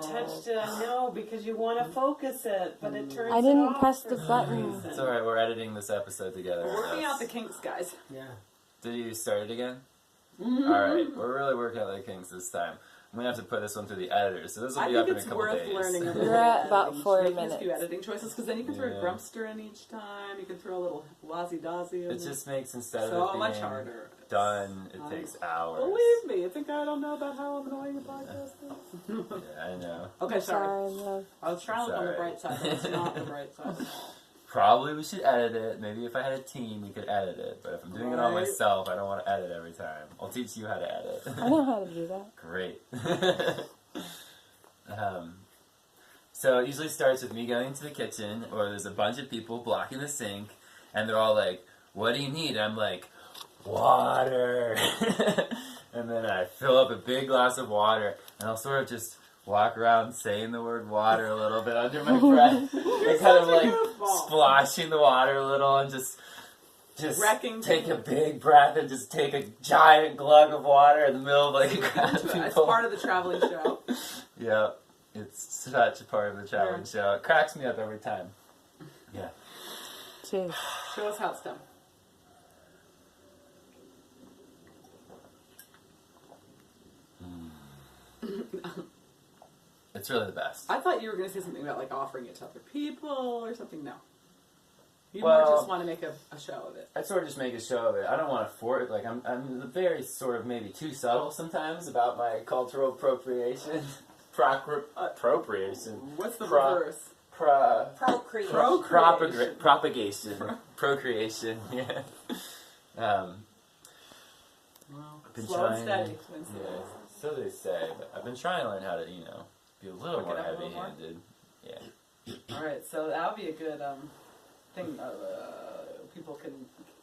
touched it. I know, because you want to focus it, but it turns I didn't off press for the some button. reason. It's alright, we're editing this episode together. We're working out the kinks, guys. Yeah. Did you start it again? Alright, we're really working out the kinks this time. I'm going to have to put this one through the editor, so this will be up in a couple days. I think it's worth learning a We're at about 4 Make minutes. a few editing choices, because then you can throw a Grumpster in each time. You can throw a little Wazzy-Dazzy in. It just makes, instead so of it much being harder. done, it takes hours. Believe me, you think I don't know about how annoying a podcast is? Yeah, I know. Okay, sorry. Love. I was trying to look on the bright side, but it's not the bright side. Probably we should edit it. Maybe if I had a team, we could edit it. But if I'm doing it all myself, I don't want to edit every time. I'll teach you how to edit. I know how to do that. Great. So it usually starts with me going into the kitchen, or there's a bunch of people blocking the sink, and they're all like, "What do you need?" And I'm like, "Water." And then I fill up a big glass of water, and I'll sort of just walk around saying the word water a little bit under my breath. And kind of like splashing the water a little, and just take a big breath and just take a giant glug of water in the middle of like a crowd of people. It's part of the traveling show. Yeah, it's such a part of the traveling show. It cracks me up every time. Yeah. Cheers. Show us how it's done. It's really the best. I thought you were going to say something about like offering it to other people or something. No. You Well, more just want to make a show of it. I sort of just make a show of it. I don't want to force it. Like, I'm very sort of maybe too subtle sometimes about my cultural appropriation. Appropriation. What's the reverse? Procreation. Propagation. Procreation. Yeah. Well, I've been slow and trying. steady. Yeah. So they say, but I've been trying to learn how to, be a little Look more it up a little heavy-handed. Yeah. All right, so that would be a good thing. People can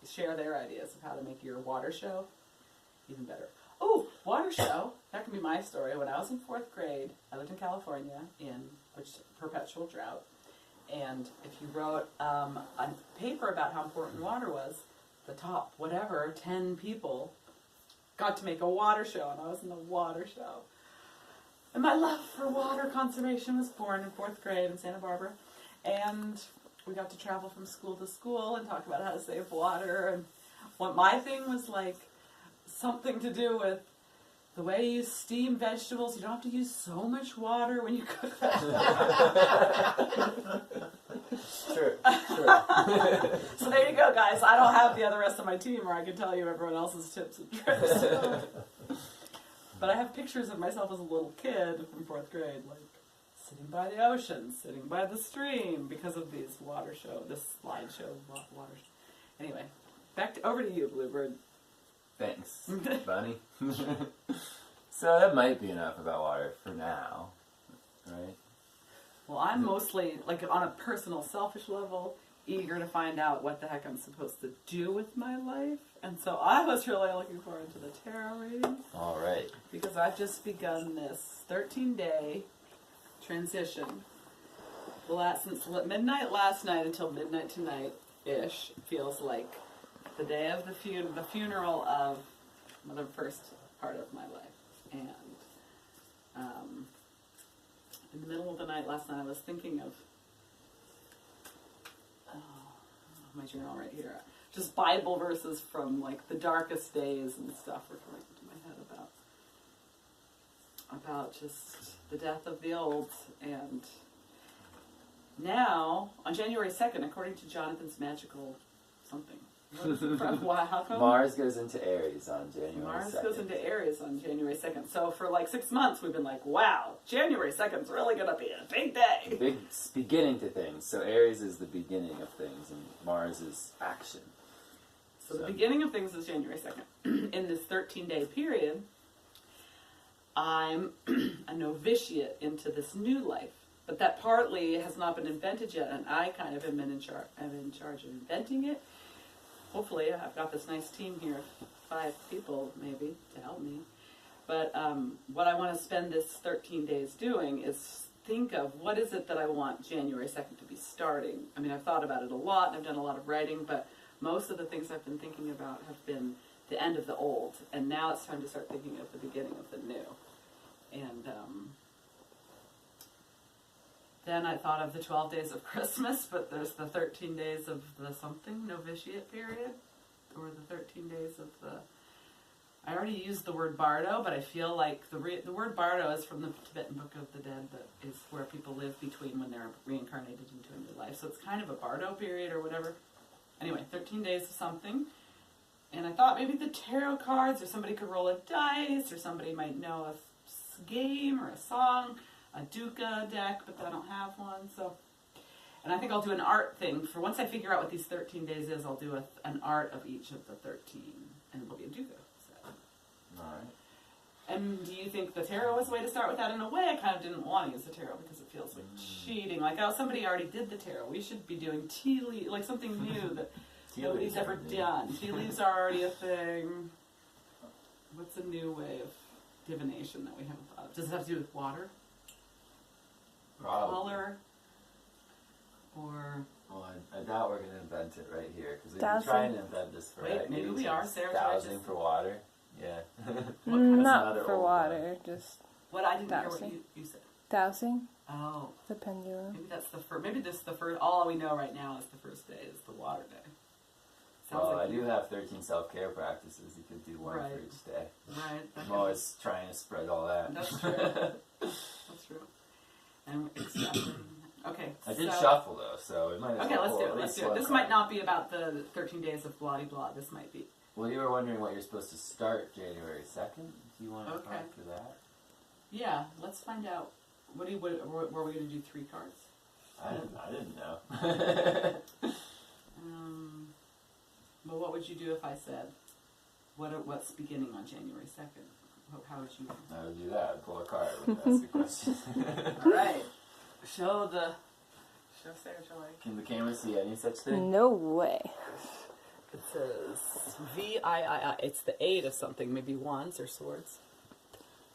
share their ideas of how to make your water show even better. Oh, water show. That can be my story. When I was in 4th grade, I lived in California in perpetual drought. And if you wrote a paper about how important water was, the top, 10 people got to make a water show, and I was in the water show. And my love for water conservation was born in 4th grade in Santa Barbara. And we got to travel from school to school and talk about how to save water. And what my thing was like something to do with the way you steam vegetables. You don't have to use so much water when you cook vegetables. Sure. So there you go, guys. I don't have the rest of my team, or I can tell you everyone else's tips and tricks. But I have pictures of myself as a little kid from 4th grade, like sitting by the ocean, sitting by the stream, because of this slideshow water. Anyway, over to you, Bluebird. Thanks, Bunny. So that might be enough about water for now, right? Well, I'm mostly, like, on a personal, selfish level, eager to find out what the heck I'm supposed to do with my life. And so I was really looking forward to the tarot reading. All right. Because I've just begun this 13-day transition. Since midnight last night until midnight tonight-ish, feels like the day of the funeral of the first part of my life. And in the middle of the night last night, I was thinking of my journal right here. Just Bible verses from like the darkest days and stuff were coming into my head about just the death of the old. And now, on January 2nd, according to Jonathan's magical something. How come? Mars goes into Aries on January 2nd. Mars goes into Aries on January 2nd. So for like 6 months, we've been like, wow, January 2nd is really going to be a big day. Big beginning to things. So Aries is the beginning of things, and Mars is action. So the beginning of things is January 2nd. In this 13-day period, I'm a novitiate into this new life. But that partly has not been invented yet, and I kind of am in charge of inventing it. Hopefully, I've got this nice team here, 5 people maybe, to help me. But what I want to spend this 13 days doing is think of what is it that I want January 2nd to be starting. I mean, I've thought about it a lot, and I've done a lot of writing, but most of the things I've been thinking about have been the end of the old, and now it's time to start thinking of the beginning of the new. And Then I thought of the 12 days of Christmas, but there's the 13 days of the something novitiate period, or the 13 days of the. I already used the word bardo, but I feel like the word bardo is from the Tibetan Book of the Dead, that is where people live between when they're reincarnated into a new life. So it's kind of a bardo period or whatever. Anyway, 13 days of something. And I thought maybe the tarot cards, or somebody could roll a dice, or somebody might know a game or a song, a dukkha deck, but I don't have one. So, and I think I'll do an art thing. For once I figure out what these 13 days is, I'll do an art of each of the 13, and it'll be a dukkha. All right. And do you think the tarot was a way to start with that? In a way, I kind of didn't want to use the tarot because it feels like cheating. Like, oh, somebody already did the tarot. We should be doing tea leaves, like something new that nobody's ever done. Tea leaves are already a thing. What's a new way of divination that we haven't thought of? Does it have to do with water? Probably. Color? Or... Well, I doubt we're going to invent it right here, because we've been Dowsing. trying to invent this for Wait, maybe we are. Sarah dowsing just- for water. Yeah. Not another for old water, just What I didn't hear what Dowsing. you said. dowsing Oh, the pendulum. maybe that's the first. Maybe this is the first. All we know right now is the first day is the water day. Sounds Well, like I do have 13 self-care practices. You could do one Right. for each day. Right. that I'm could- always trying to spread all that. That's true. That's true. And accepting. Okay. I did so- shuffle though, so we might as Okay, well let's pull do at it. Let's least do it. one This card. might not be about the 13 days of blah blah. This might be. Well, you were wondering what you're supposed to start January 2nd. Do you want to Okay. talk for that? Yeah. Let's find out. Were we going to do 3 cards? I didn't know. Well, what would you do if I said, what's beginning on January 2nd? How would you? I would do that. Pull a card when you ask a question. All right. Show Sarah Joy. Can the camera see any such thing? No way. It says VIII. It's the 8 of something, maybe wands or swords.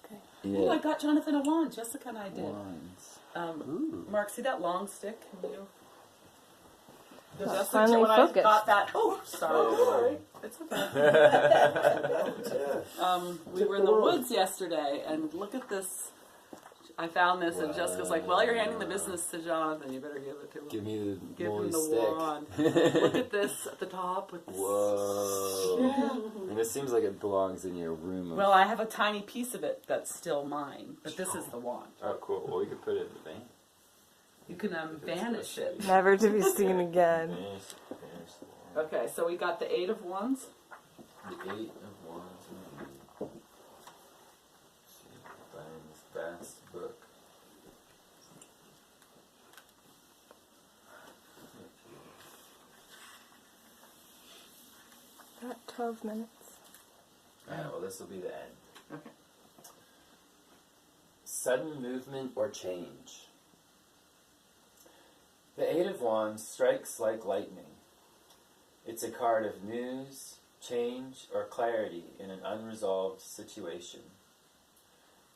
Okay. Oh, I got Jonathan a wand. Jessica and I did. Wands. Ooh. Mark, see that long stick? Can you? Because Well, that's finally when I focused. got that. Oh, sorry. It's okay. We were in the woods yesterday, and look at this. I found this, and Jessica's like, "Well, you're handing the business to Jonathan. You better give it to him. Give me the Give woolly him the stick. wand. Look at this at the top. With this. Whoa. And it seems like it belongs in your room. Well, I have a tiny piece of it that's still mine, but this is the wand. Oh, cool. Well, we could put it in the bank. You can vanish it. Never to be seen again. Finish the wand. Okay, so we got the 8 of wands. The 8 of Wands. Let's see, find this vast book. About 12 minutes. Alright, well, this will be the end. Okay. Sudden movement or change. The 8 of Wands strikes like lightning. It's a card of news, change, or clarity in an unresolved situation.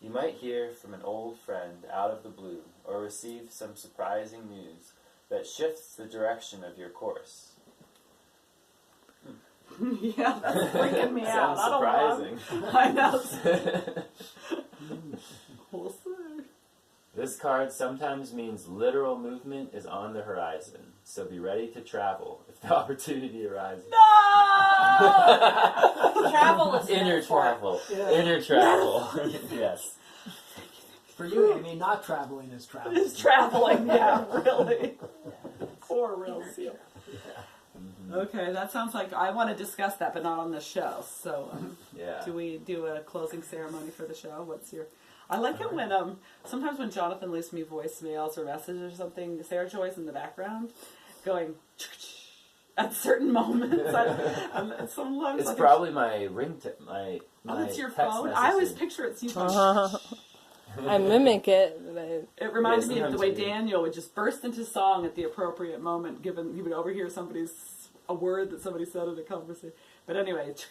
You might hear from an old friend out of the blue, or receive some surprising news that shifts the direction of your course. Yeah, that's freaking me out. Sounds I don't surprising. know. I know. We'll see. This card sometimes means literal movement is on the horizon, so be ready to travel if the opportunity arises. No! Travel is Inner meant for it. travel. Yeah. Inner travel. Yes. For you, Amy, not traveling is traveling. It's traveling, yeah, really. For real seal. Okay, that sounds like I want to discuss that, but not on the show. So, Yeah. do we do a closing ceremony for the show? What's your? I like it when sometimes when Jonathan leaves me voicemails or messages or something, Sarah Joy's in the background, going at certain moments. Sometimes It's I think- probably my ringtone. My Oh, it's your text phone. I always messaging. picture it's you. Going, I mimic it, but It reminded Yeah, me of the way sometimes we- Daniel would just burst into song at the appropriate moment, given he would overhear a word that somebody said in a conversation. But anyway, it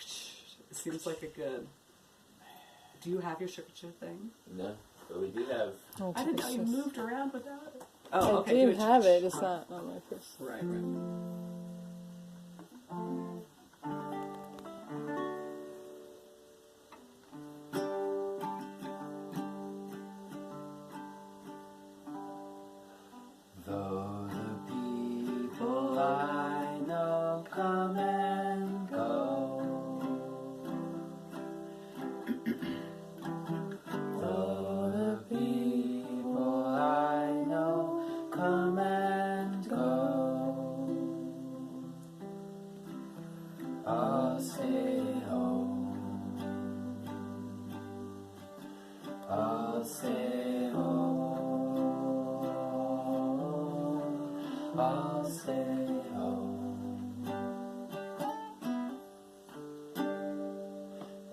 seems like a good. Do you have your shikha thing? No, but we do have. oh, I didn't know you Jesus. moved around without it. I Oh, okay. do do have it, it's not on my person. Right, right. Though the people I know come and go, though the people I know come and go, I'll stay home. I'll stay home. I'll stay home.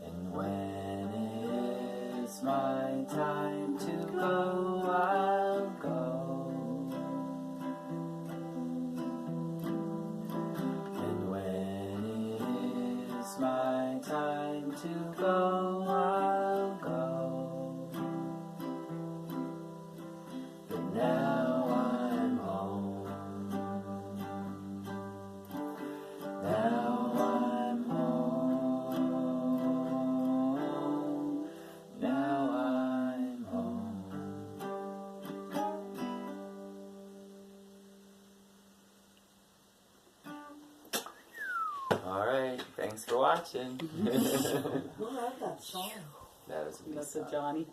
And when it is my time to go, I'll go. And when it is my time to go, I'll go. But now I'm home. Now I'm home. Now I'm home. Alright, thanks for watching. I like that song. That was a good That's song. a Johnny.